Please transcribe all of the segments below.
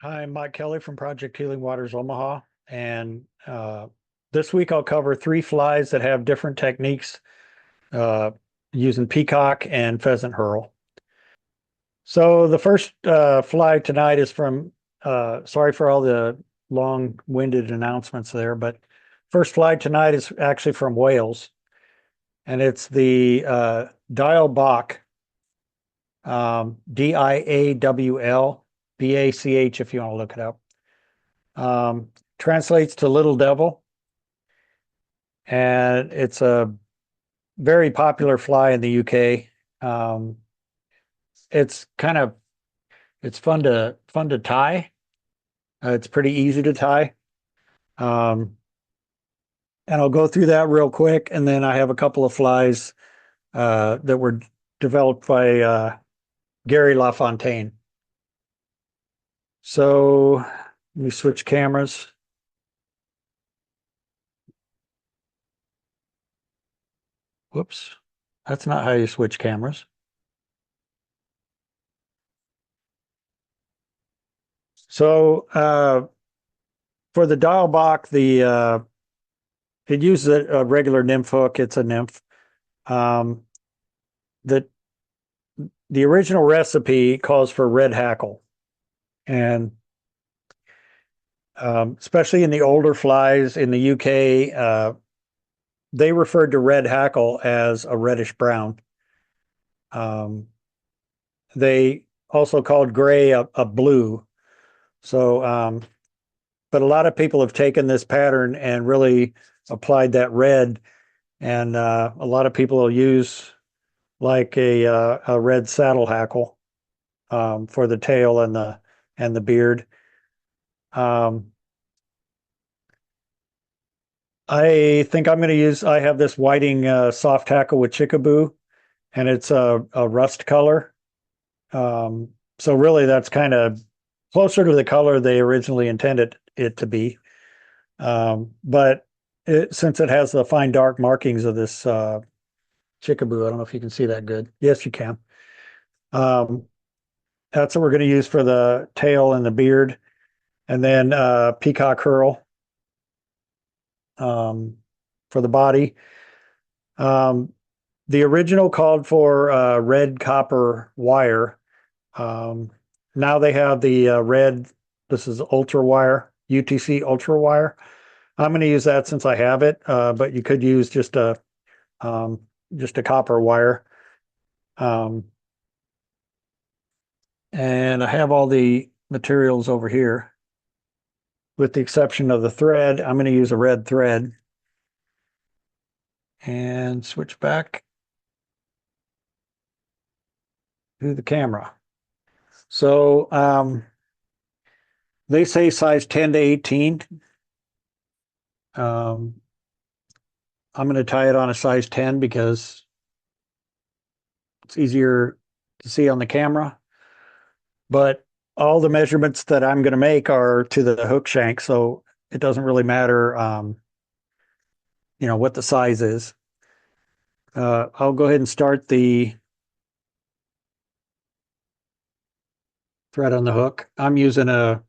Hi, I'm Mike Kelly from Project Healing Waters Omaha, and this week I'll cover 3 flies that have different techniques using peacock and pheasant hurl. So the first fly tonight is from, sorry for all the long-winded announcements there, but first fly tonight is actually from Wales, and it's the Diawl Bach, Diawl Bach if you want to look it up. Translates to Little Devil, and it's a very popular fly in the UK. It's fun to tie. It's pretty easy to tie. And I'll go through that real quick, and then I have a couple of flies that were developed by Gary Lafontain. So let me switch cameras. Whoops, that's not how you switch cameras. So for the Diawl Bach, it uses a regular nymph hook. It's a nymph. The original recipe calls for red hackle, and especially in the older flies in the UK, they referred to red hackle as a reddish brown. They also called gray a blue. So, but a lot of people have taken this pattern and really applied that red, and a lot of people will use like a red saddle hackle for the tail and the beard. I think I'm going to use, I have this whiting soft hackle with chickaboo, and it's a rust color. So really that's kind of closer to the color they originally intended it to be. But since it has the fine dark markings of this chickaboo, I don't know if you can see that good. Yes, you can. That's what we're going to use for the tail and the beard. And then peacock hurl for the body. The original called for red copper wire. Now they have the red, this is ultra wire, UTC ultra wire. I'm going to use that since I have it, but you could use just a copper wire. And I have all the materials over here, with the exception of the thread. I'm going to use a red thread. And switch back to the camera. So they say size 10 to 18. I'm going to tie it on a size 10 because it's easier to see on the camera. But all the measurements that I'm going to make are to the hook shank, so it doesn't really matter, what the size is. I'll go ahead and start the thread on the hook. I'm using a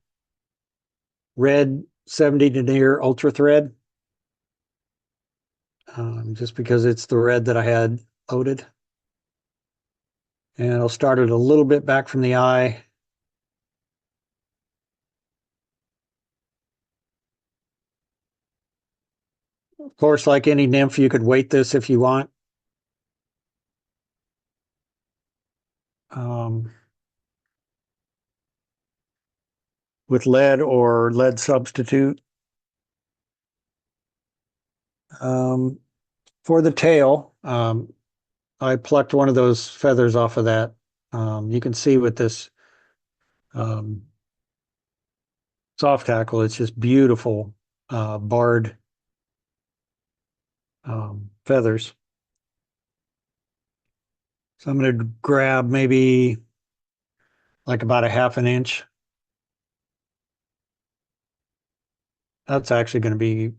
red 70 denier ultra thread, just because it's the red that I had loaded. And I'll start it a little bit back from the eye. Of course, like any nymph, you could weight this if you want. With lead or lead substitute. For the tail, I plucked one of those feathers off of that. You can see with this soft tackle. It's just beautiful barred feathers. So I'm going to grab maybe like about a half an inch. That's actually going to be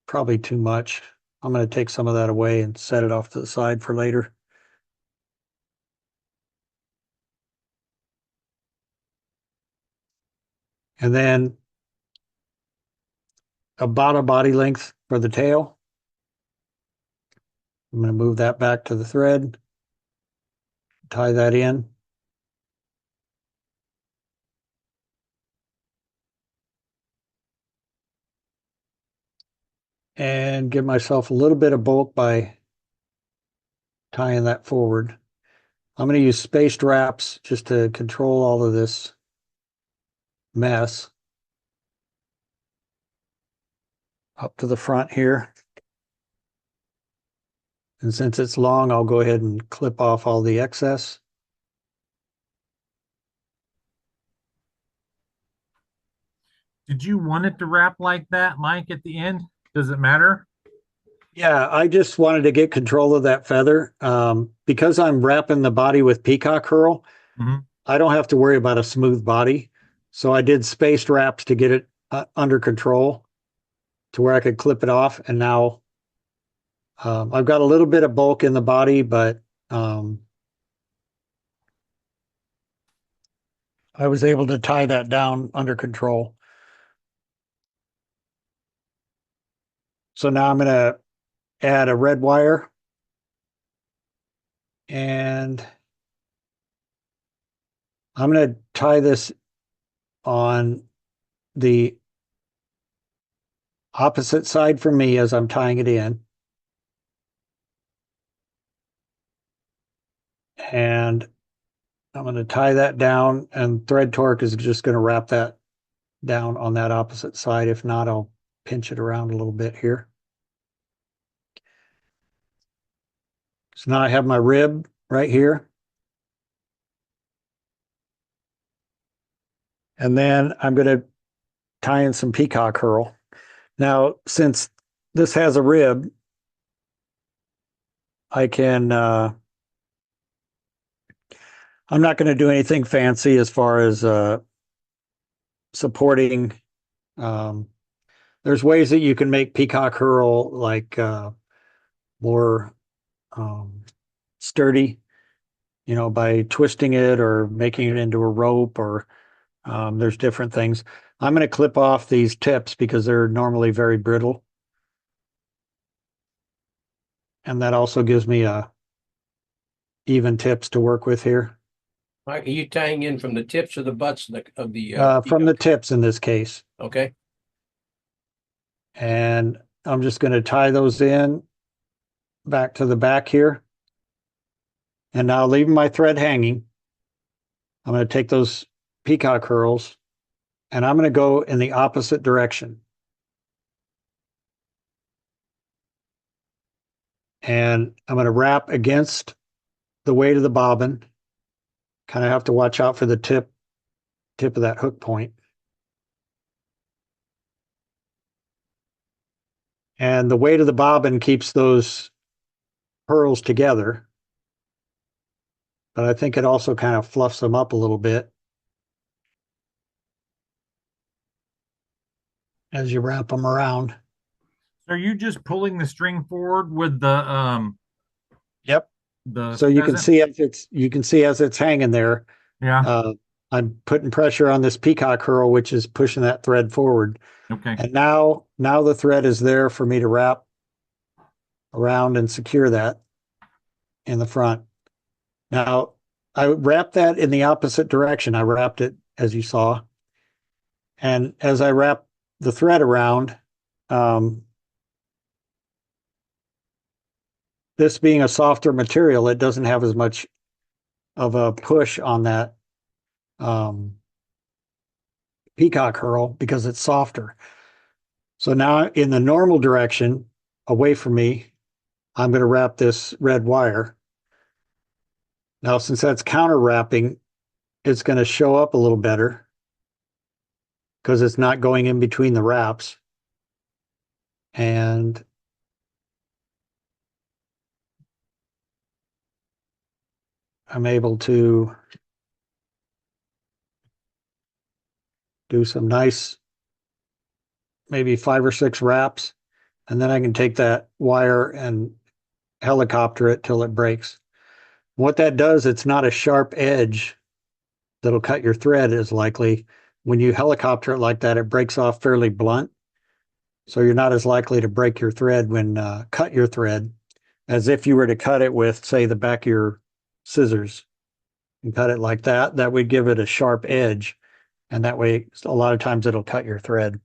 probably too much. I'm going to take some of that away and set it off to the side for later. And then about a body length for the tail. I'm going to move that back to the thread, tie that in. And give myself a little bit of bulk by tying that forward. I'm going to use spaced wraps just to control all of this mess. Up to the front here. And since it's long, I'll go ahead and clip off all the excess. Did you want it to wrap like that, Mike, at the end? Does it matter? Yeah, I just wanted to get control of that feather. Because I'm wrapping the body with peacock curl, I don't have to worry about a smooth body. So I did spaced wraps to get it under control to where I could clip it off. And now I've got a little bit of bulk in the body, but I was able to tie that down under control. So now I'm going to add a red wire and I'm going to tie this on the opposite side from me as I'm tying it in. And I'm going to tie that down, and thread torque is just going to wrap that down on that opposite side. If not, I'll pinch it around a little bit here. So now I have my rib right here. And then I'm going to tie in some peacock curl. Now, since this has a rib, I can, I'm not going to do anything fancy as far as supporting. There's ways that you can make peacock curl like more sturdy, by twisting it or making it into a rope, or there's different things. I'm going to clip off these tips because they're normally very brittle. And that also gives me even tips to work with here. Mike, are you tying in from the tips or the butts of the from the tips in this case. Okay. And I'm just going to tie those in back to the back here. And now leaving my thread hanging, I'm going to take those peacock curls and I'm going to go in the opposite direction. And I'm going to wrap against the weight of the bobbin. Kind of have to watch out for the tip of that hook point. And the weight of the bobbin keeps those pearls together. But I think it also kind of fluffs them up a little bit as you wrap them around. Are you just pulling the string forward with the Yep. So you can see as it's hanging there. Yeah. I'm putting pressure on this peacock curl, which is pushing that thread forward. Okay. And now the thread is there for me to wrap around and secure that in the front. Now I wrapped that in the opposite direction. I wrapped it as you saw. And as I wrap the thread around, this being a softer material, it doesn't have as much of a push on that peacock curl because it's softer. So now in the normal direction, away from me, I'm going to wrap this red wire. Now, since that's counter wrapping, it's going to show up a little better. because it's not going in between the wraps. And I'm able to do some nice, maybe 5 or 6 wraps, and then I can take that wire and helicopter it till it breaks. What that does, it's not a sharp edge that'll cut your thread as likely. When you helicopter it like that, it breaks off fairly blunt. So you're not as likely to break your thread when cut your thread as if you were to cut it with, say, the back of your scissors and cut it like that. That would give it a sharp edge. And that way, a lot of times it'll cut your thread.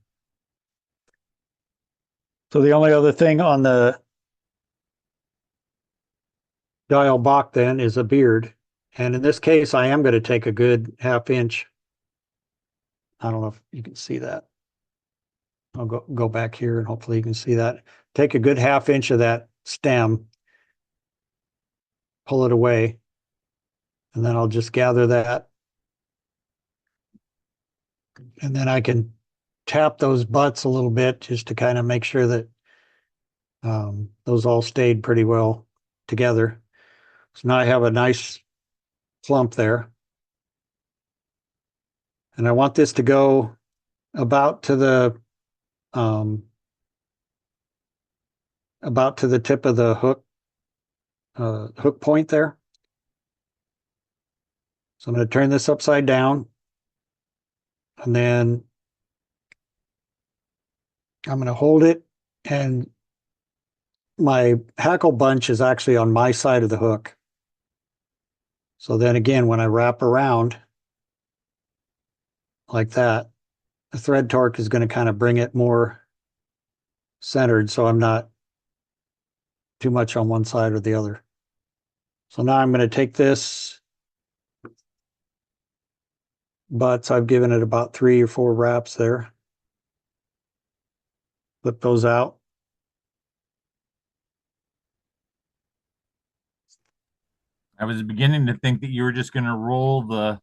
So the only other thing on the Diawl Bach then is a beard. And in this case, I am going to take a good 1/2 inch. I don't know if you can see that. I'll go back here and hopefully you can see that. Take a good 1/2 inch of that stem, pull it away, and then I'll just gather that. And then I can tap those butts a little bit just to kind of make sure that those all stayed pretty well together. So now I have a nice clump there. And I want this to go about to the tip of the hook point there. So I'm going to turn this upside down, and then I'm going to hold it, and my hackle bunch is actually on my side of the hook. So then again, when I wrap around like that, the thread torque is going to kind of bring it more centered, so I'm not too much on one side or the other. So now I'm going to take this butts. I've given it about 3 or 4 wraps there. Flip those out. I was beginning to think that you were just going to roll the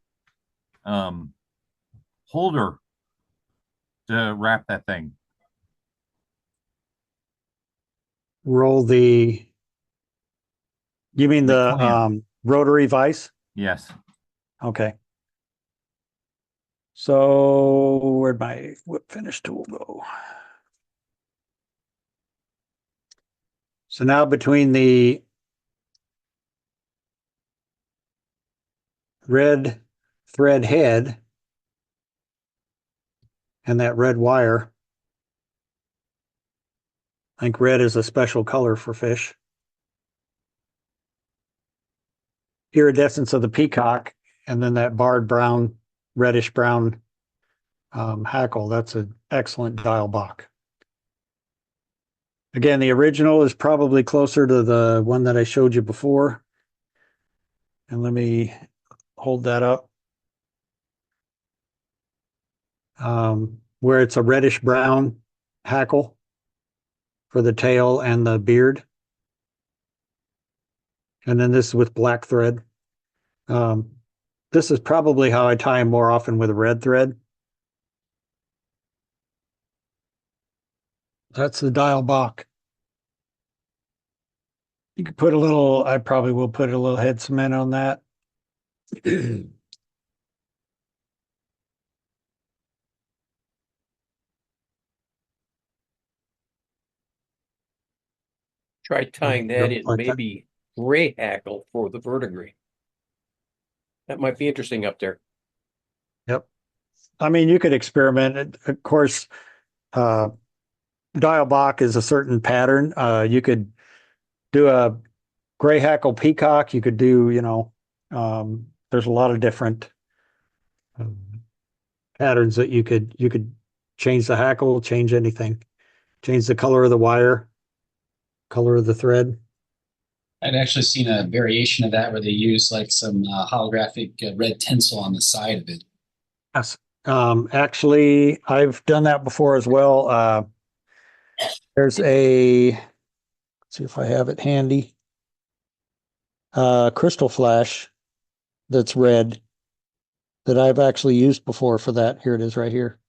holder to wrap that thing. Roll the, you mean The the clamp. rotary vise? Yes. Okay. So where'd my whip finish tool go? So now between the red thread head and that red wire, I think red is a special color for fish. Iridescence of the peacock, and then that barred brown, reddish brown hackle. That's an excellent Diawl Bach. Again, the original is probably closer to the one that I showed you before. And let me hold that up. Where it's a reddish brown hackle for the tail and the beard. And then this is with black thread. This is probably how I tie them more often, with a red thread. That's the Diawl Bach. You could put a little, I probably will put a little head cement on that. Try tying that in, Like that. maybe gray hackle for the verdigris. That might be interesting up there. Yep. I mean, you could experiment. Of course, Diawl Bach is a certain pattern. You could do a gray hackle peacock. You could do, there's a lot of different patterns that you could change the hackle, change anything, change the color of the wire, color of the thread. I'd actually seen a variation of that where they use like some holographic red tinsel on the side of it. Yes. Actually, I've done that before as well. There's let's see if I have it handy. Crystal flash that's red that I've actually used before for that. Here it is right here.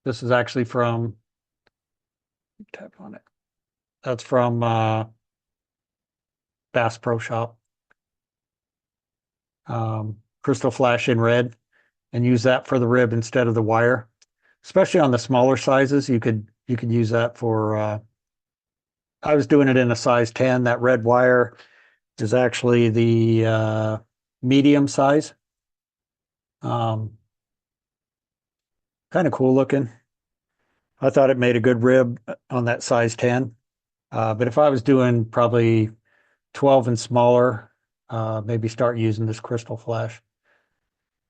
This is actually from, tap on it. That's from Bass Pro Shop. Crystal flash in red, and use that for the rib instead of the wire. Especially on the smaller sizes, you could use that for. I was doing it in a size 10. That red wire is actually the medium size. Kind of cool looking. I thought it made a good rib on that size 10. But if I was doing probably 12 and smaller, maybe start using this crystal flash.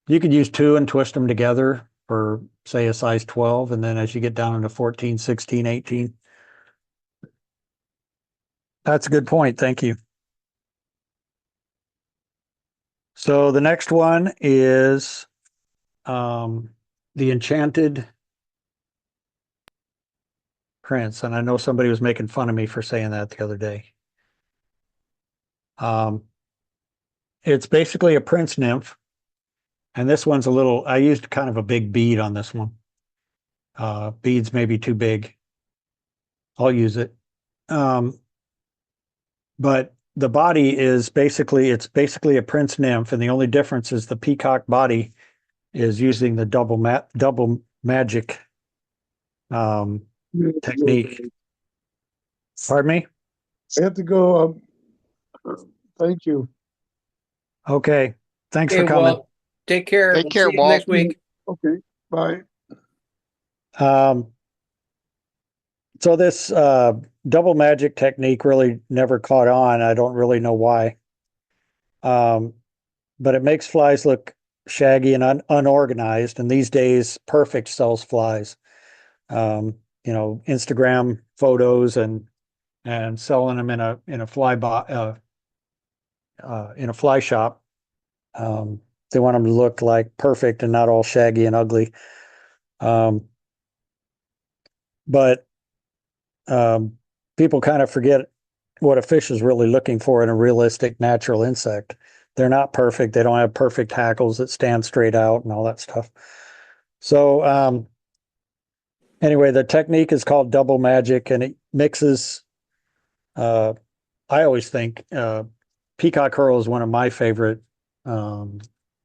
You could use two and twist them together for, say, a size 12. And then as you get down into 14, 16, 18. That's a good point. Thank you. So the next one is the Enchanted Prince. And I know somebody was making fun of me for saying that the other day. It's basically a Prince Nymph. And this one's a little, I used kind of a big bead on this one. Beads may be too big. I'll use it. But the body is basically, it's basically a Prince Nymph. And the only difference is the peacock body is using the double magic technique. Pardon me? I have to go. Thank you. Okay. Thanks Okay, for coming. well, take care. Take We'll care, see you next Walt. week. Okay, bye. So this double magic technique really never caught on. I don't really know why. But it makes flies look shaggy and unorganized. And these days, Perfect sells flies. Instagram photos and selling them in a fly in a fly shop. They want them to look like perfect and not all shaggy and ugly. But people kind of forget what a fish is really looking for in a realistic natural insect. They're not perfect. They don't have perfect hackles that stand straight out and all that stuff. So anyway, the technique is called double magic, and it mixes. I always think peacock herl is one of my favorite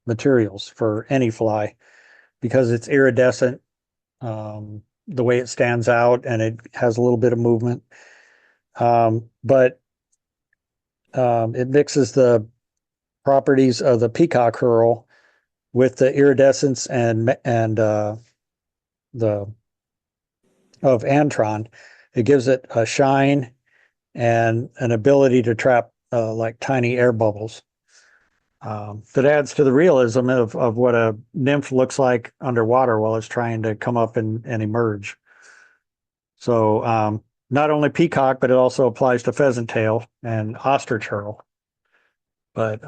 materials for any fly because it's iridescent. The way it stands out, and it has a little bit of movement. But it mixes the properties of the peacock herl with the iridescence and the of Antron. It gives it a shine and an ability to trap like tiny air bubbles. That adds to the realism of what a nymph looks like underwater while it's trying to come up and emerge. So not only peacock, but it also applies to pheasant tail and ostrich herl. But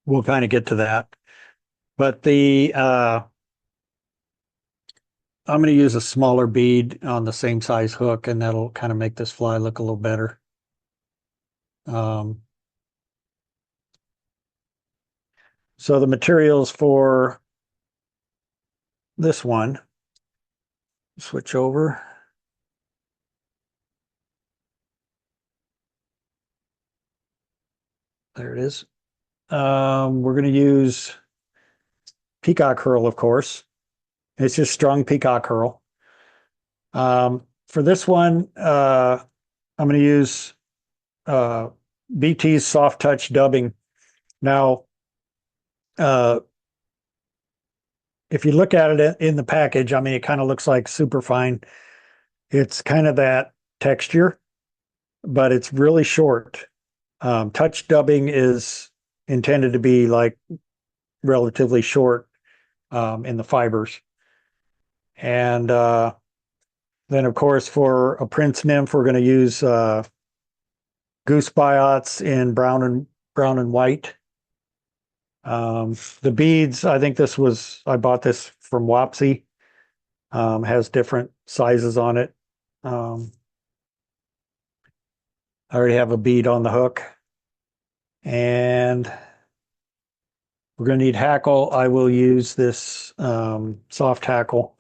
we'll kind of get to that. But I'm going to use a smaller bead on the same size hook, and that'll kind of make this fly look a little better. So the materials for this one, switch over. There it is. We're going to use peacock herl, of course. It's just strung peacock herl. For this one, I'm going to use BT's Soft Touch Dubbing. Now, if you look at it in the package, I mean, it kind of looks like superfine. It's kind of that texture, but it's really short. Touch dubbing is intended to be like relatively short in the fibers. And then, of course, for a Prince Nymph, we're going to use goose biots in brown and white. The beads, I think I bought this from Wapsi. Has different sizes on it. I already have a bead on the hook. And We're going to need hackle. I will use this soft hackle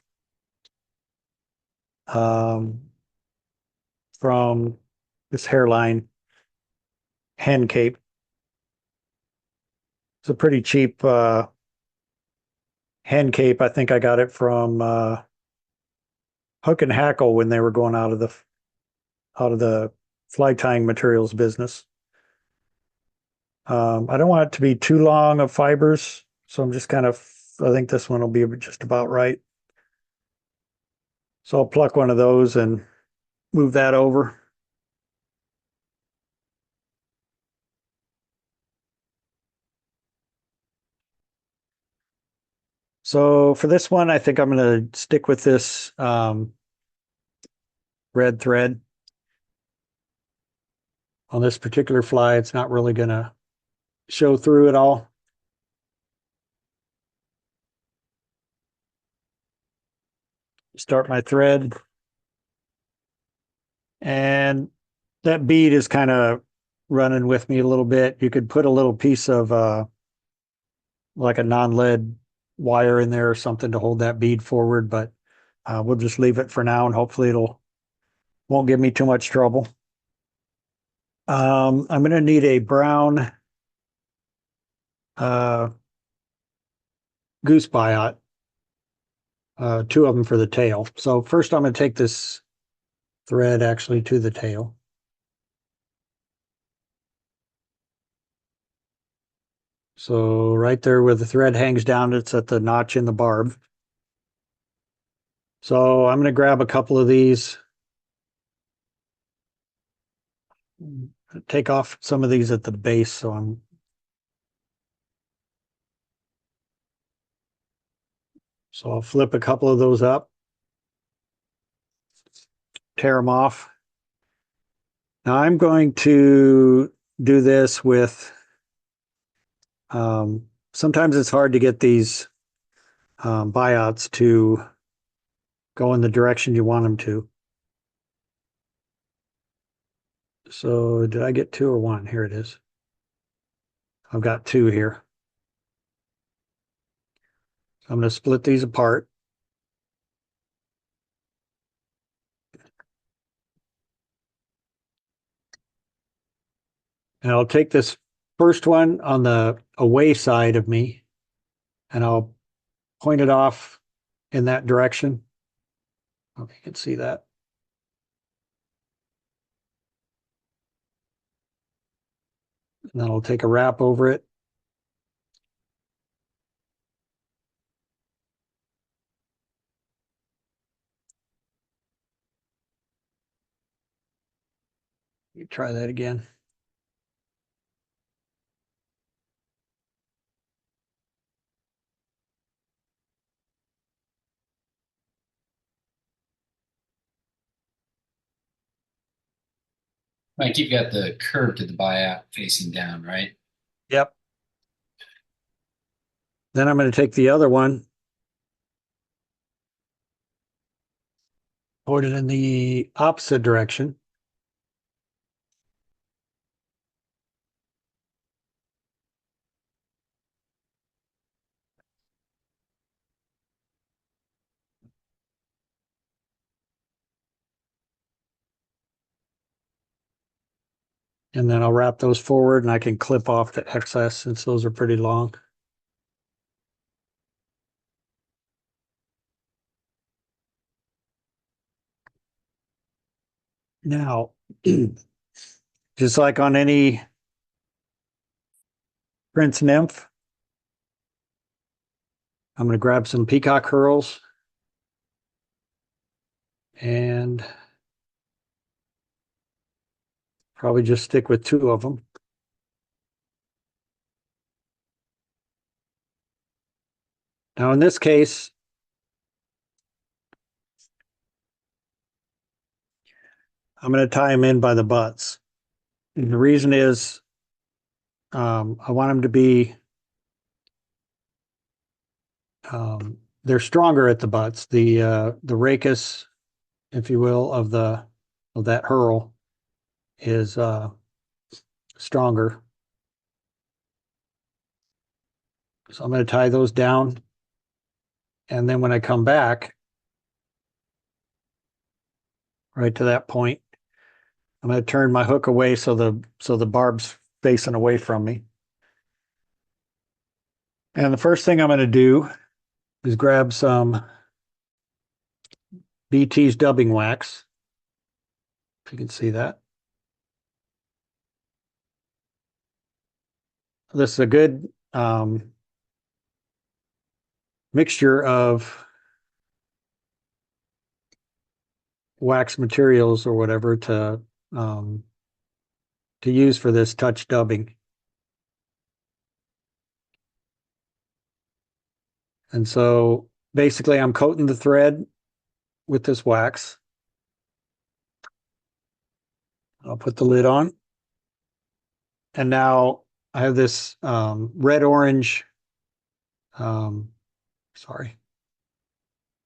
from this Hairline hen cape. It's a pretty cheap hen cape. I think I got it from Hook and Hackle when they were going out of the fly tying materials business. I don't want it to be too long of fibers, so I'm just I think this one will be just about right. So I'll pluck one of those and move that over. So for this one, I think I'm going to stick with this red thread. On this particular fly, it's not really going to show through at all. Start my thread. And that bead is kind of running with me a little bit. You could put a little piece of like a non-lead wire in there or something to hold that bead forward, but we'll just leave it for now and hopefully won't give me too much trouble. I'm going to need a brown goose biot, 2 of them for the tail. So first I'm going to take this thread actually to the tail. So right there where the thread hangs down, it's at the notch in the barb. So I'm going to grab a couple of these, take off some of these at the base. So I'll flip a couple of those up, tear them off. Now I'm going to do this with, sometimes it's hard to get these biots to go in the direction you want them to. So did I get 2 or 1? Here it is. I've got 2 here. I'm going to split these apart. And I'll take this first one on the away side of me and I'll point it off in that direction. Hope you can see that. And then I'll take a wrap over it. Let me try that again. Mike, you've got the curve to the buyout facing down, right? Yep. Then I'm going to take the other one, point it in the opposite direction. And then I'll wrap those forward and I can clip off the excess since those are pretty long. Now, just like on any Prince Nymph, I'm going to grab some peacock curls and probably just stick with 2 of them. Now in this case, I'm going to tie them in by the butts. And the reason is I want them to be, they're stronger at the butts. The rachis, if you will, of that herl is stronger. So I'm going to tie those down. And then when I come back, right to that point, I'm going to turn my hook away so the barb's facing away from me. And the first thing I'm going to do is grab some BT's dubbing wax. If you can see that. This is a good mixture of wax materials or whatever to use for this touch dubbing. And so basically I'm coating the thread with this wax. I'll put the lid on. And now I have this red-orange, sorry,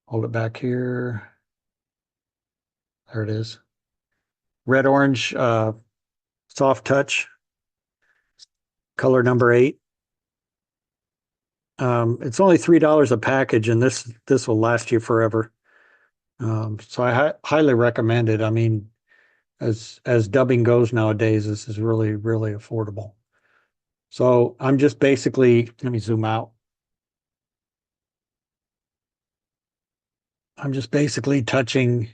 hold it back here. There it is. Red-orange soft touch, color number 8. It's only $3 a package, and this will last you forever. So I highly recommend it. I mean, as dubbing goes nowadays, this is really, really affordable. So I'm just basically, let me zoom out. I'm just basically touching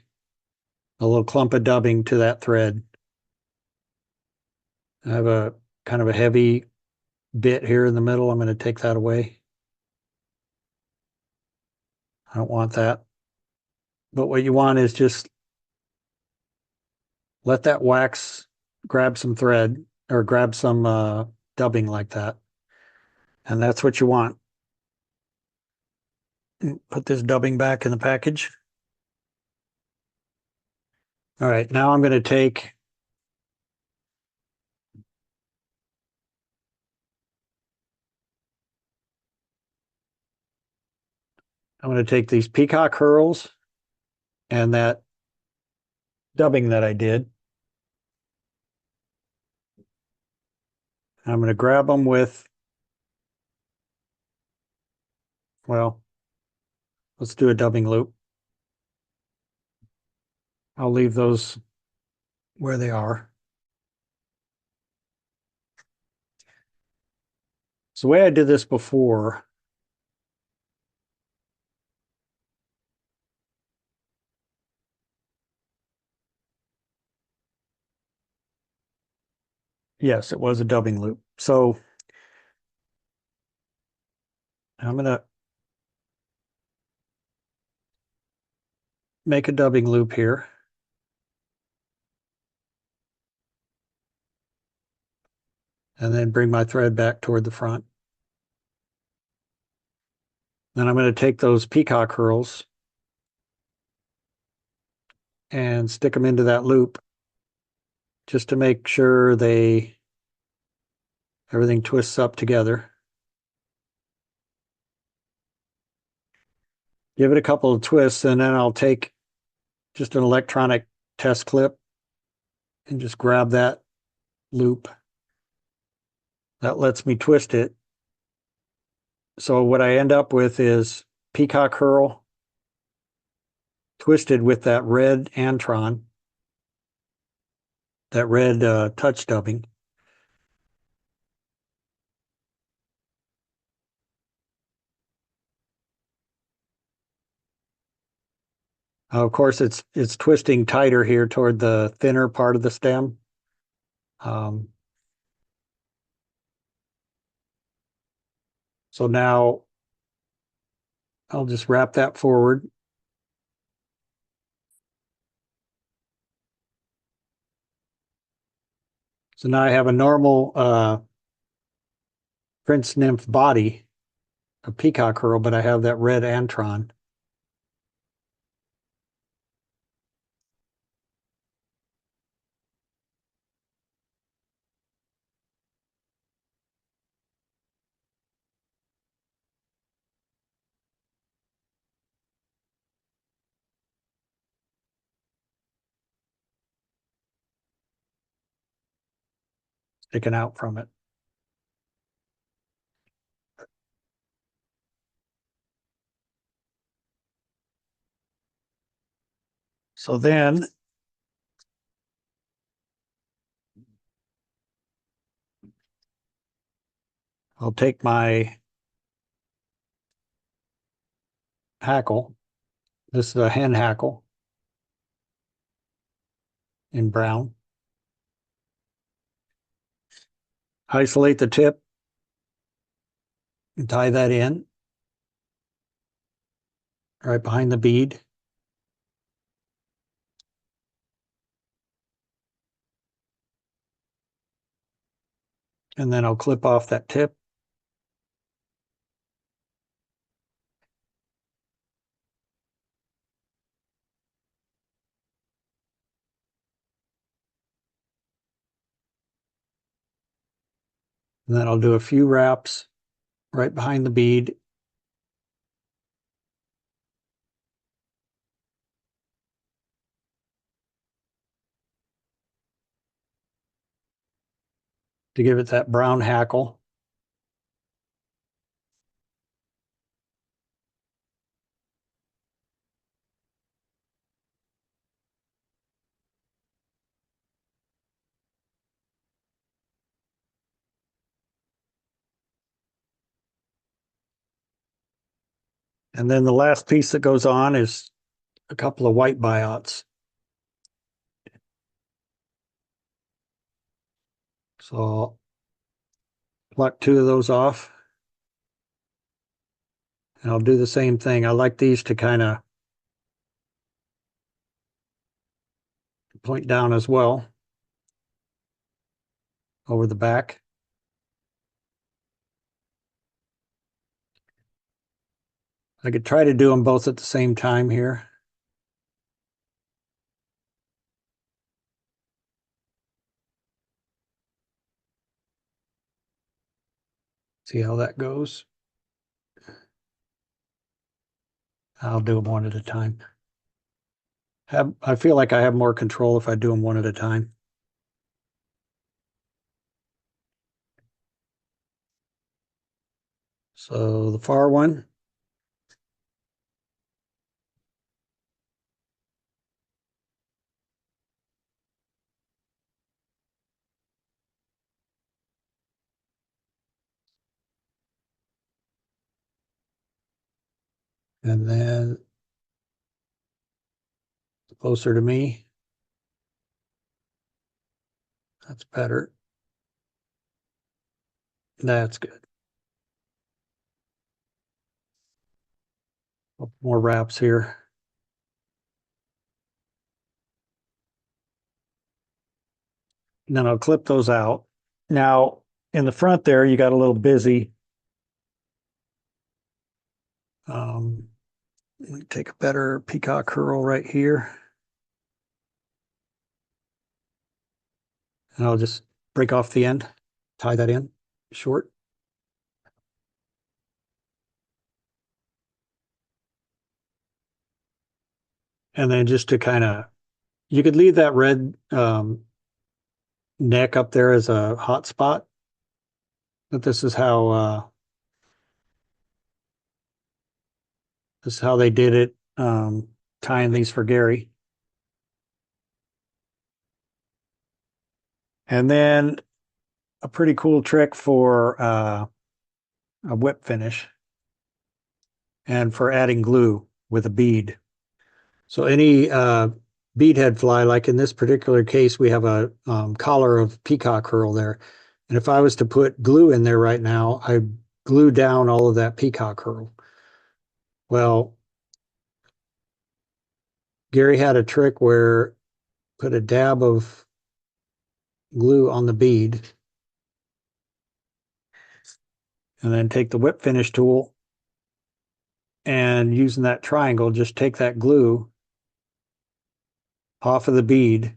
a little clump of dubbing to that thread. I have a kind of a heavy bit here in the middle. I'm going to take that away. I don't want that. But what you want is just let that wax grab some thread or grab some dubbing like that. And that's what you want. Put this dubbing back in the package. All right, now I'm going to take these peacock curls and that dubbing that I did. I'm going to grab them with, well, let's do a dubbing loop. I'll leave those where they are. So the way I did this before, yes, it was a dubbing loop. So I'm going to make a dubbing loop here. And then bring my thread back toward the front. Then I'm going to take those peacock curls and stick them into that loop just to make sure everything twists up together. Give it a couple of twists, and then I'll take just an electronic test clip and just grab that loop. That lets me twist it. So what I end up with is peacock curl twisted with that red Antron, that red touch dubbing. Of course, it's twisting tighter here toward the thinner part of the stem. So now I'll just wrap that forward. So now I have a normal Prince Nymph body, a peacock curl, but I have that red Antron. Sticking out from it. So then I'll take my hackle. This is a hen hackle in brown. Isolate the tip and tie that in right behind the bead. And then I'll clip off that tip. And then I'll do a few wraps right behind the bead. To give it that brown hackle. And then the last piece that goes on is a couple of white biots. So I'll pluck 2 of those off. And I'll do the same thing. I like these to kind of point down as well over the back. I could try to do them both at the same time here. See how that goes. I'll do them one at a time. I feel like I have more control if I do them one at a time. So the far one. And then closer to me. That's better. That's good. More wraps here. And then I'll clip those out. Now, in the front there, you got a little busy. Let me take a better peacock curl right here. And I'll just break off the end, tie that in short. And then just to kind of, you could leave that red neck up there as a hot spot. But this is how they did it, tying these for Gary. And then a pretty cool trick for a whip finish and for adding glue with a bead. So any beadhead fly, like in this particular case, we have a collar of peacock curl there. And if I was to put glue in there right now, I glue down all of that peacock curl. Well, Gary had a trick where put a dab of glue on the bead and then take the whip finish tool and using that triangle, just take that glue off of the bead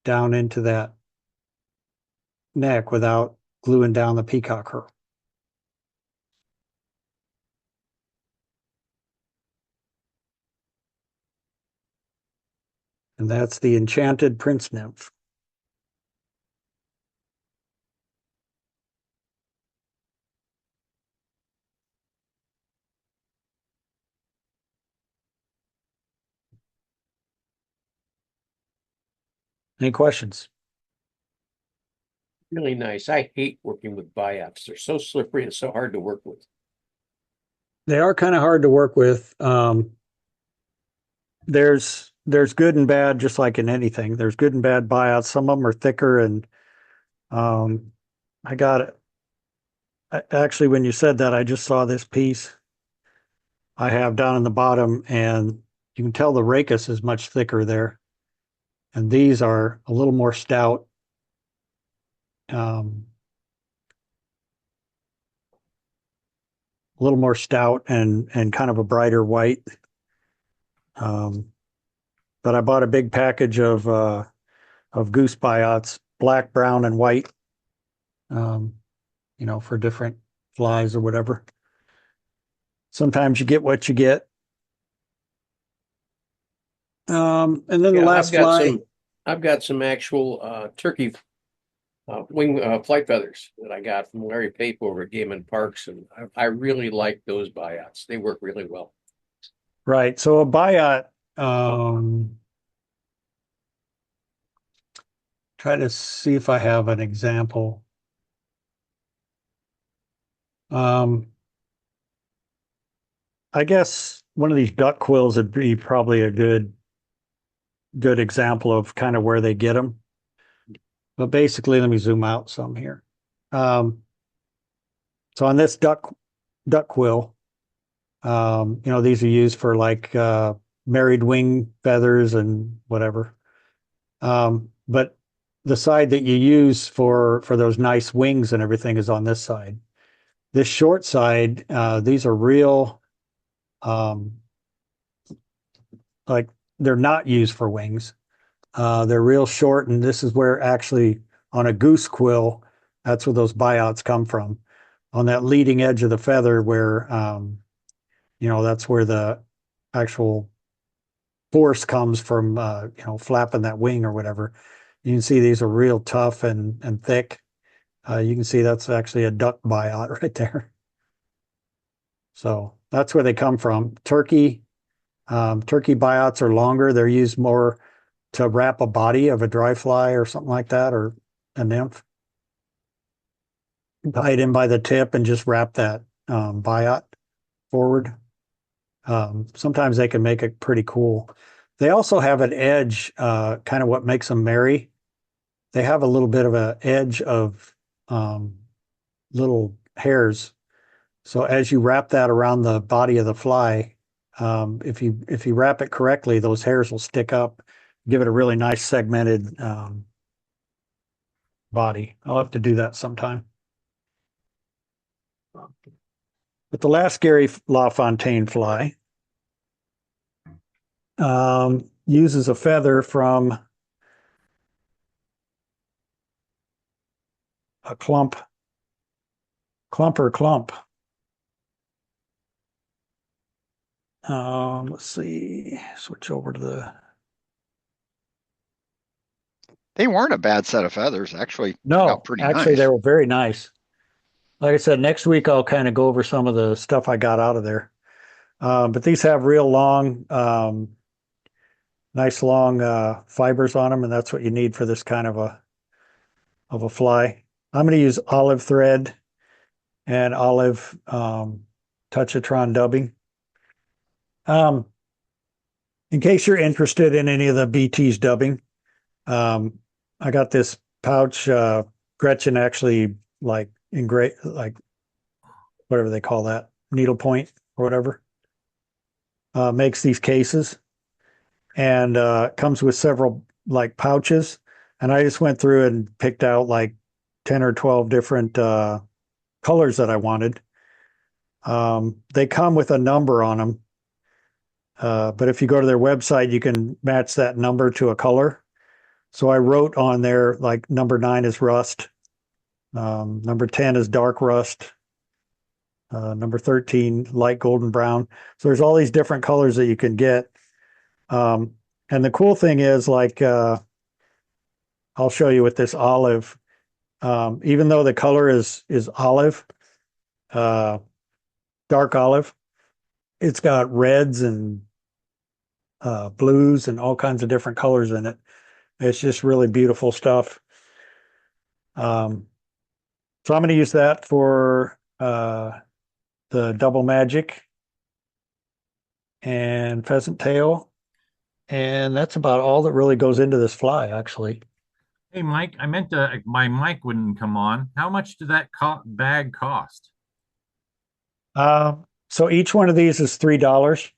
down into that neck without gluing down the peacock curl. And that's the Enchanted Prince Nymph. Any questions? Really nice. I hate working with biots. They're so slippery and so hard to work with. They are kind of hard to work with. There's good and bad, just like in anything. There's good and bad buyouts. Some of them are thicker, and I got it. Actually, when you said that, I just saw this piece I have down in the bottom, and you can tell the rachis is much thicker there. And these are a little more stout. A little more stout and kind of a brighter white. But I bought a big package of goose biots, black, brown, and white. For different flies or whatever. Sometimes you get what you get. And then the last fly. I've got some actual turkey wing flight feathers that I got from Larry Pape over at Game and Parks, and I really like those biots. They work really well. Right. So a biot, try to see if I have an example. I guess one of these duck quills would be probably a good example of kind of where they get them. But basically, let me zoom out some here. So on this duck quill, these are used for like married wing feathers and whatever. But the side that you use for those nice wings and everything is on this side. This short side, these are real, like they're not used for wings. They're real short, and this is where actually on a goose quill, that's where those buyouts come from. On that leading edge of the feather where, that's where the actual force comes from, flapping that wing or whatever. You can see these are real tough and thick. You can see that's actually a duck buyout right there. So that's where they come from. Turkey buyouts are longer. They're used more to wrap a body of a dry fly or something like that, or a nymph. Tie it in by the tip and just wrap that buyout forward. Sometimes they can make it pretty cool. They also have an edge, kind of what makes them merry. They have a little bit of an edge of little hairs. So as you wrap that around the body of the fly, if you wrap it correctly, those hairs will stick up, give it a really nice segmented body. I'll have to do that sometime. But the last Gary Lafontain fly uses a feather from a clump. Let's see, switch over to the. They weren't a bad set of feathers, actually. No, pretty actually, nice. they were very nice. Like I said, next week I'll kind of go over some of the stuff I got out of there. But these have real long, nice long fibers on them, and that's what you need for this kind of a fly. I'm going to use olive thread and olive touchatron dubbing. In case you're interested in any of the BT's dubbing, I got this pouch. Gretchen actually like whatever they call that, needlepoint or whatever, makes these cases, and comes with several like pouches. And I just went through and picked out like 10 or 12 different colors that I wanted. They come with a number on them. But if you go to their website, you can match that number to a color. So I wrote on there, like number 9 is rust. Number 10 is dark rust. Number 13, light golden brown. So there's all these different colors that you can get. And the cool thing is, like, I'll show you with this olive, even though the color is olive, dark olive, it's got reds and blues and all kinds of different colors in it. It's just really beautiful stuff. So I'm going to use that for the double magic and pheasant tail. And that's about all that really goes into this fly, actually. Hey, Mike, I meant to, my mic wouldn't come on. How much did that bag cost? So each one of these is $3.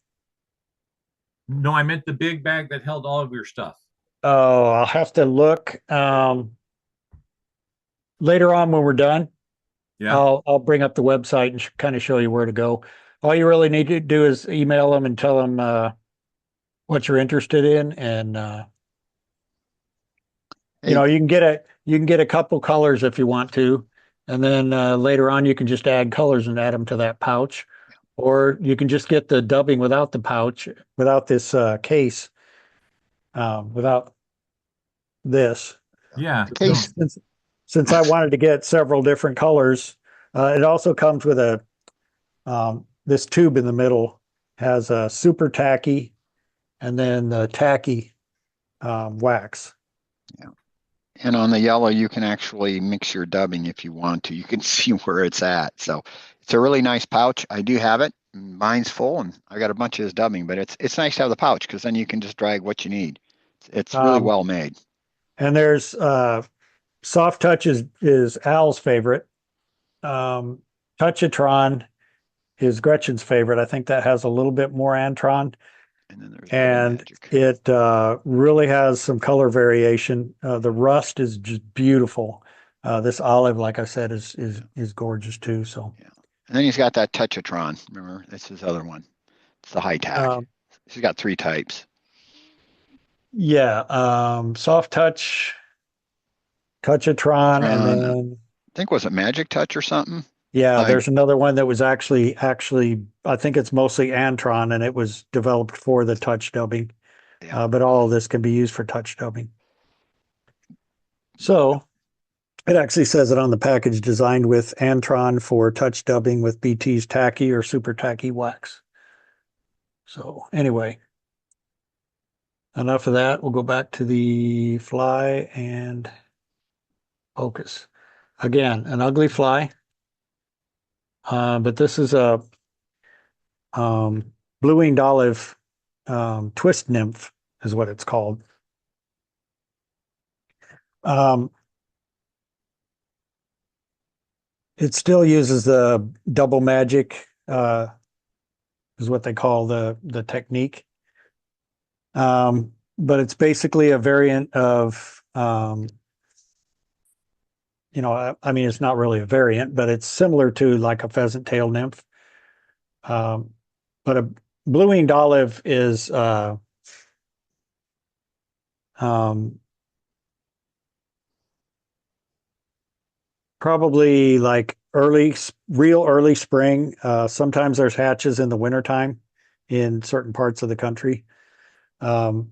No, I meant the big bag that held all of your stuff. Oh, I'll have to look. Later on when we're done, Yeah. I'll bring up the website and kind of show you where to go. All you really need to do is email them and tell them what you're interested in, and you know, you can get a couple colors if you want to, and then later on you can just add colors and add them to that pouch, or you can just get the dubbing without the pouch, without this case, without this. Yeah. Case. Since I wanted to get several different colors, it also comes with a this tube in the middle has a super tacky and then the tacky wax. And on the yellow, you can actually mix your dubbing if you want to. You can see where it's at. So it's a really nice pouch. I do have it. Mine's full, and I got a bunch of this dubbing, but it's nice to have the pouch because then you can just drag what you need. It's really well made. And there's Soft Touch is Al's favorite. Touchatron is Gretchen's favorite. I think that has a little bit more Antron. And then there's And magic. it really has some color variation. The rust is just beautiful. This olive, like I said, is gorgeous too. So Yeah. And then he's got that Touchatron. Remember, that's his other one. It's the high tack. He's got 3 types. yeah, Soft Touch, Touchatron, and then I think was it Magic Touch or something? yeah, there's another one that was actually I think it's mostly Antron, and it was developed for the touch dubbing. Yeah. But all of this can be used for touch dubbing. So it actually says it on the package, designed with Antron for touch dubbing with BT's tacky or super tacky wax. So anyway, enough of that. We'll go back to the fly and focus. Again, an ugly fly. But this is a blue-winged olive twist nymph is what it's called. It still uses the double magic, is what they call the technique. But it's basically a variant of, you know, I mean, it's not really a variant, but it's similar to like a pheasant tail nymph. But a blue-winged olive is probably like real early spring. Sometimes there's hatches in the wintertime in certain parts of the country. But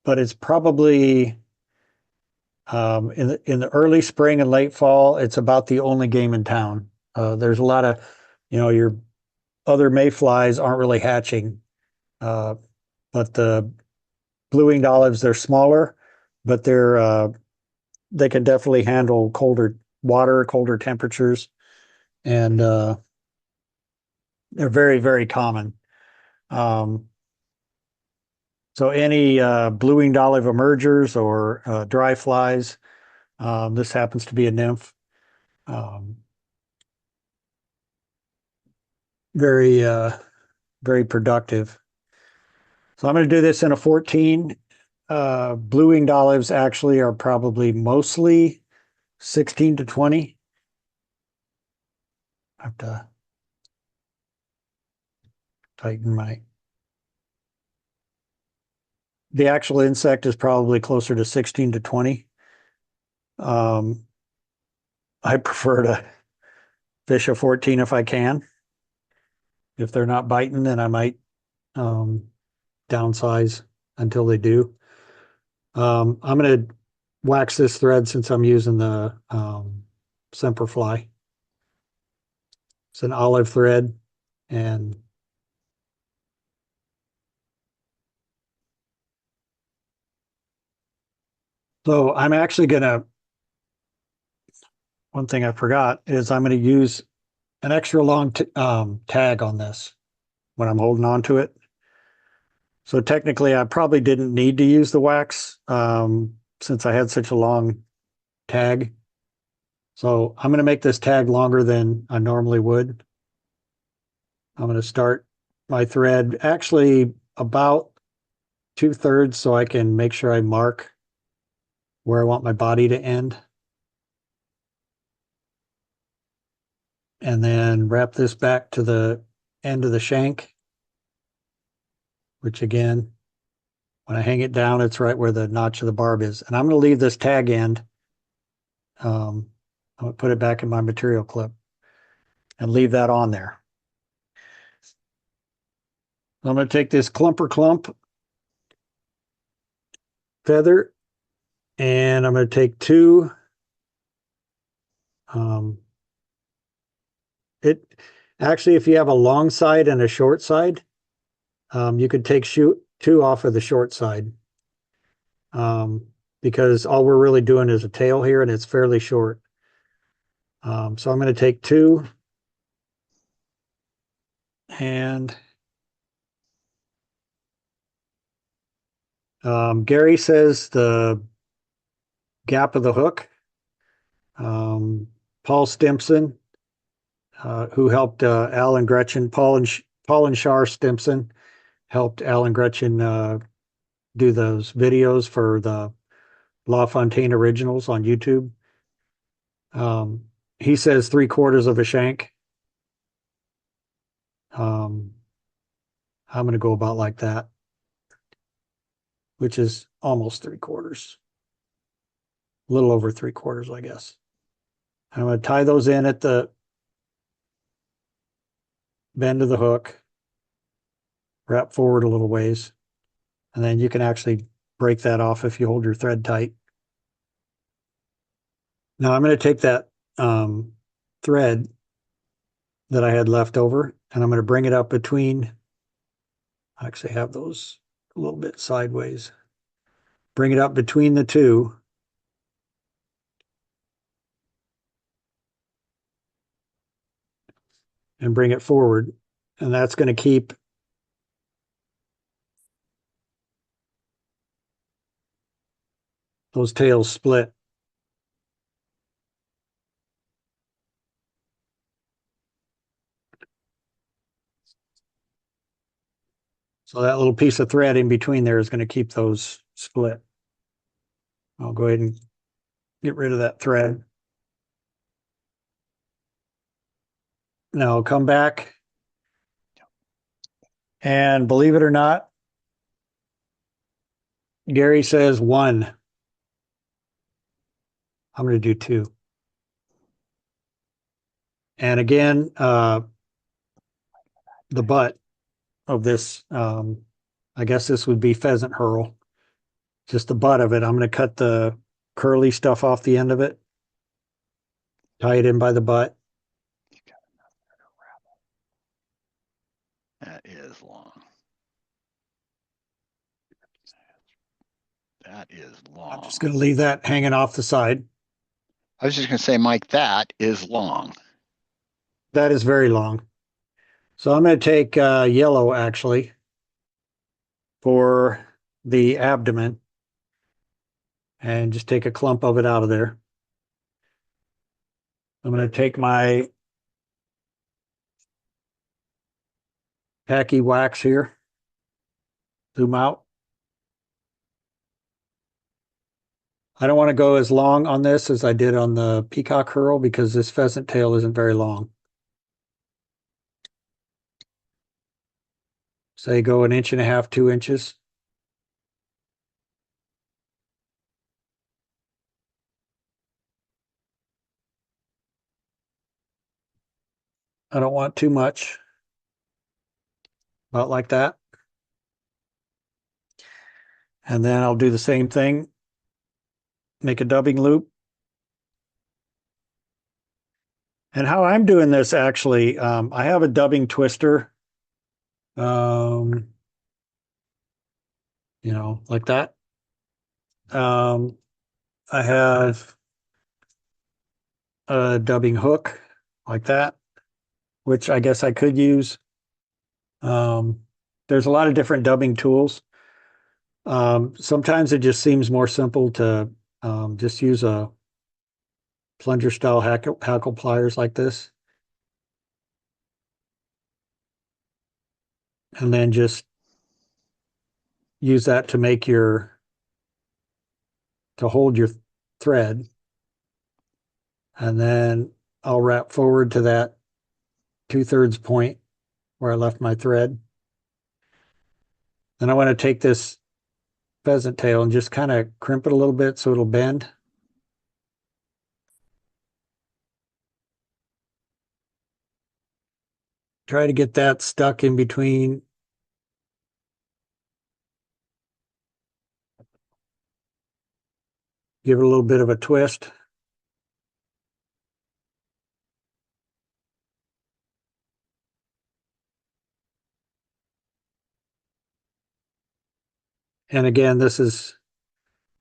it's probably in the early spring and late fall, it's about the only game in town. There's a lot of, you know, your other mayflies aren't really hatching. But the blue-winged olives, they're smaller, but they can definitely handle colder water, colder temperatures, and they're very, very common. So any blue-winged olive emergers or dry flies, this happens to be a nymph. Very, very productive. So I'm going to do this in a 14. Blue-winged olives actually are probably mostly 16 to 20. I have to tighten the actual insect is probably closer to 16 to 20. I prefer to fish a 14 if I can. If they're not biting, then I might downsize until they do. I'm going to wax this thread since I'm using the Semperfli. It's an olive thread, and So I'm actually one thing I forgot is I'm going to use an extra long tag on this when I'm holding on to it. So technically I probably didn't need to use the wax since I had such a long tag. So I'm going to make this tag longer than I normally would. I'm going to start my thread actually about 2/3 so I can make sure I mark where I want my body to end. And then wrap this back to the end of the shank, which again, when I hang it down, it's right where the notch of the barb is. And I'm going to leave this tag end. I'm going to put it back in my material clip and leave that on there. I'm going to take this clumper clump feather and I'm going to take two. Actually, if you have a long side and a short side, you could take two off of the short side. Because all we're really doing is a tail here and it's fairly short. So I'm going to take two and Gary says the gap of the hook. Paul Stimson, who helped Al and Gretchen, Paul and Shar Stimson helped Al and Gretchen do those videos for the Lafontain originals on YouTube. He says 3/4 of a shank. I'm going to go about like that, which is almost 3/4, a little over 3/4, I guess. I'm going to tie those in at the bend of the hook, wrap forward a little ways, and then you can actually break that off if you hold your thread tight. Now I'm going to take that thread that I had left over and I'm going to bring it up between, I actually have those a little bit sideways, bring it up between the two. And bring it forward. And that's going to keep those tails split. So that little piece of thread in between there is going to keep those split. I'll go ahead and get rid of that thread. Now I'll come back. And believe it or not, Gary says 1. I'm going to do 2. And again, the butt of this, I guess this would be pheasant herl. Just the butt of it. I'm going to cut the curly stuff off the end of it. Tie it in by the butt. That is long. That is long. I'm just going to leave that hanging off the side. I was just going to say, Mike, that is long. That is very long. So I'm going to take yellow actually for the abdomen and just take a clump of it out of there. I'm going to take my tacky wax here, zoom out. I don't want to go as long on this as I did on the peacock herl because this pheasant tail isn't very long. Say go 1.5 inches, 2 inches. I don't want too much. About like that. And then I'll do the same thing. Make a dubbing loop. And how I'm doing this actually, I have a dubbing twister. You know, like that. I have a dubbing hook like that, which I guess I could use. There's a lot of different dubbing tools. Sometimes it just seems more simple to just use a plunger style hackle pliers like this. And then just use that to make to hold your thread. And then I'll wrap forward to that 2/3 point where I left my thread. Then I want to take this pheasant tail and just kind of crimp it a little bit so it'll bend. Try to get that stuck in between. Give it a little bit of a twist. And again, this is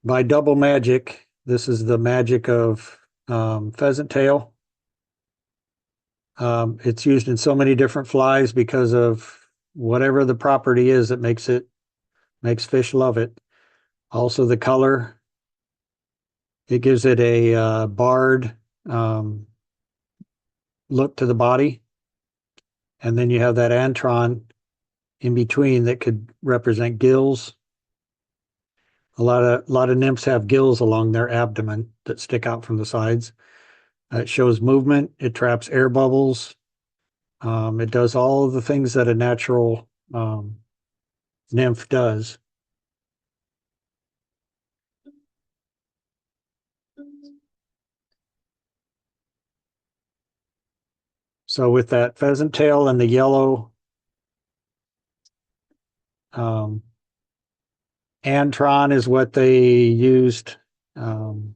by double magic. This is the magic of pheasant tail. It's used in so many different flies because of whatever the property is that makes fish love it. Also the color. It gives it a barred look to the body. And then you have that antron in between that could represent gills. A lot of nymphs have gills along their abdomen that stick out from the sides. It shows movement. It traps air bubbles. It does all of the things that a natural nymph does. So with that pheasant tail and the yellow antron is what they used when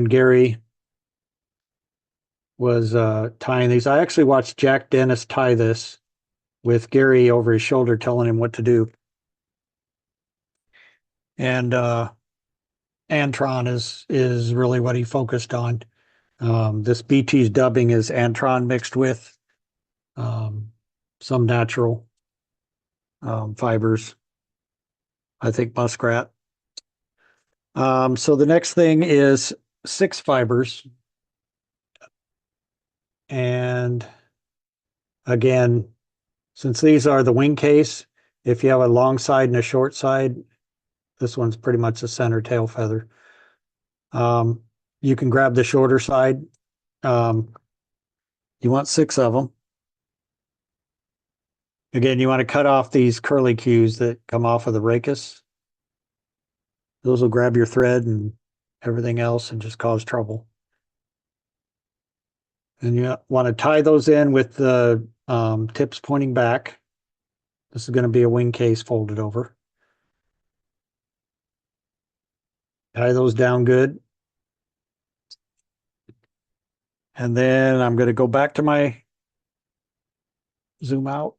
Gary was tying these. I actually watched Jack Dennis tie this with Gary over his shoulder telling him what to do. And antron is really what he focused on. This BT's dubbing is antron mixed with some natural fibers. I think muskrat. So the next thing is 6 fibers. And again, since these are the wing case, if you have a long side and a short side, this one's pretty much a center tail feather. You can grab the shorter side. You want 6 of them. Again, you want to cut off these curly cues that come off of the rachis. Those will grab your thread and everything else and just cause trouble. And you want to tie those in with the tips pointing back. This is going to be a wing case folded over. Tie those down good. And then I'm going to go back to my zoom out.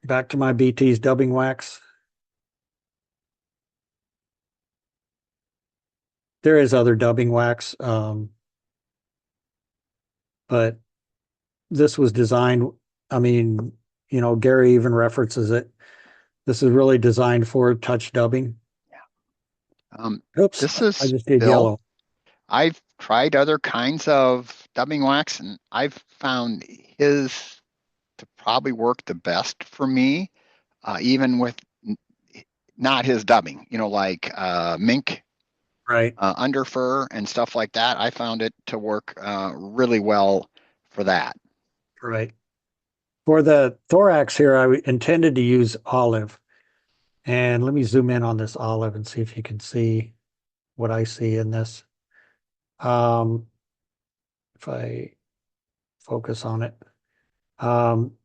Back to my BT's dubbing wax. There is other dubbing wax, but this was designed, I mean, you know, Gary even references it. This is really designed for touch dubbing. Oops, This is I just did Bill. yellow. I've tried other kinds of dubbing wax, and I've found his to probably work the best for me, even with not his dubbing, you know, like mink, Right. under fur and stuff like that. I found it to work really well for that. Right. For the thorax here, I intended to use olive. And let me zoom in on this olive and see if you can see what I see in this. If I focus on it.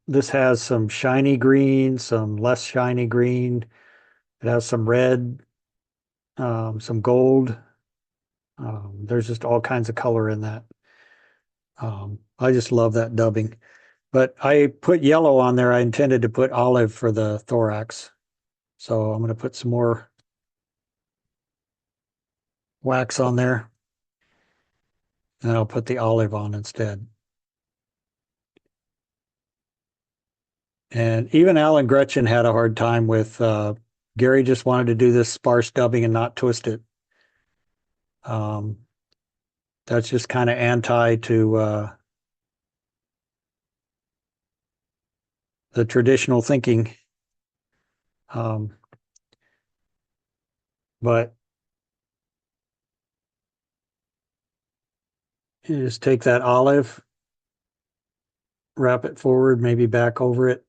This has some shiny green, some less shiny green. It has some red, some gold. There's just all kinds of color in that. I just love that dubbing. But I put yellow on there. I intended to put olive for the thorax. So I'm going to put some more wax on there. And I'll put the olive on instead. And even Alan Gretchen had a hard time with, Gary just wanted to do this sparse dubbing and not twist it. That's just kind of anti to the traditional thinking. But you just take that olive, wrap it forward, maybe back over it.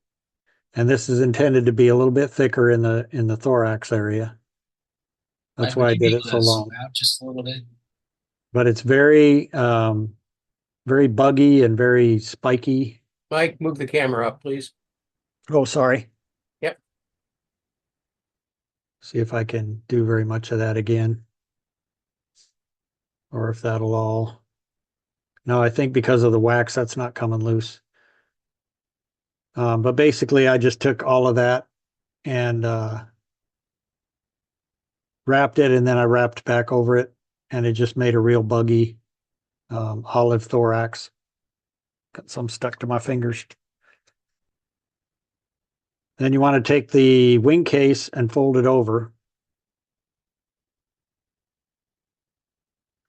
And this is intended to be a little bit thicker in the thorax area. That's Would why I you be did able it so to long. zoom out just a little bit? But it's very, very buggy and very spiky. Mike, move the camera up, please. Oh, sorry. Yep. See if I can do very much of that again. Or if that'll all. No, I think because of the wax, that's not coming loose. But basically, I just took all of that and wrapped it, and then I wrapped back over it, and it just made a real buggy olive thorax. Got some stuck to my fingers. Then you want to take the wing case and fold it over.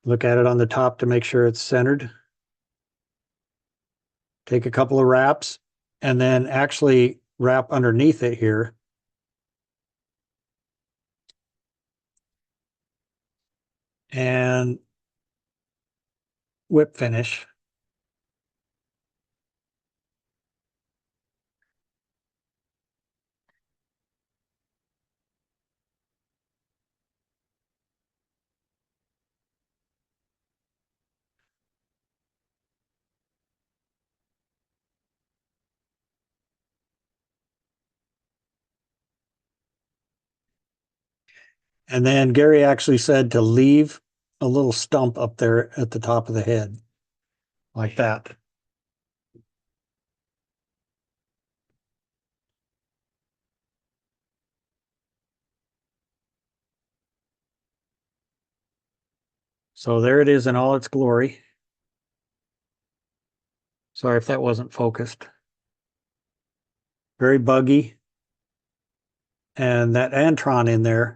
Look at it on the top to make sure it's centered. Take a couple of wraps and then actually wrap underneath it here. And whip finish. And then Gary actually said to leave a little stump up there at the top of the head, like that. So there it is in all its glory. Sorry if that wasn't focused. Very buggy. And that antron in there,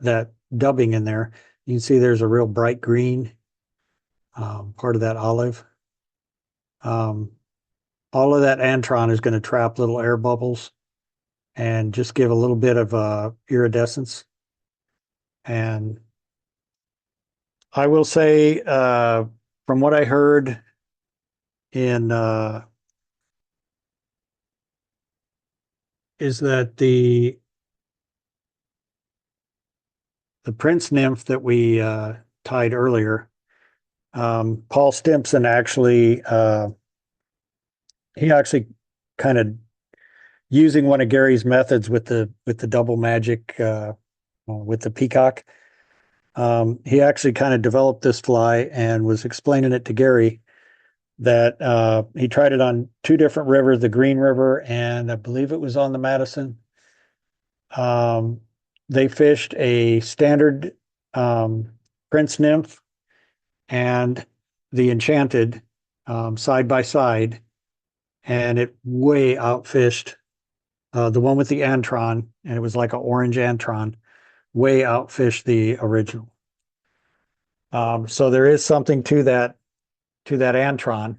that dubbing in there, you can see there's a real bright green part of that olive. All of that antron is going to trap little air bubbles and just give a little bit of iridescence. And I will say, from what I heard in is that the Prince Nymph that we tied earlier, Paul Stimpson actually he actually kind of using one of Gary's methods with the double magic with the peacock. He actually kind of developed this fly and was explaining it to Gary that he tried it on two different rivers, the Green River and I believe it was on the Madison. They fished a standard Prince Nymph and the Enchanted side by side, and it way outfished the one with the antron, and it was like an orange antron, way outfished the original. So there is something to that antron,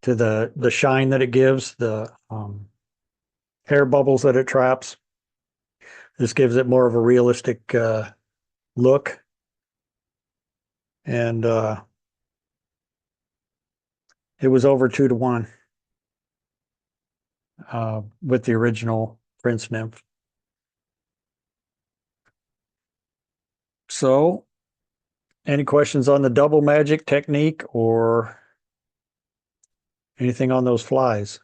to the shine that it gives, the air bubbles that it traps. This gives it more of a realistic look. And it was over 2-1 with the original Prince Nymph. So, any questions on the double magic technique or anything on those flies?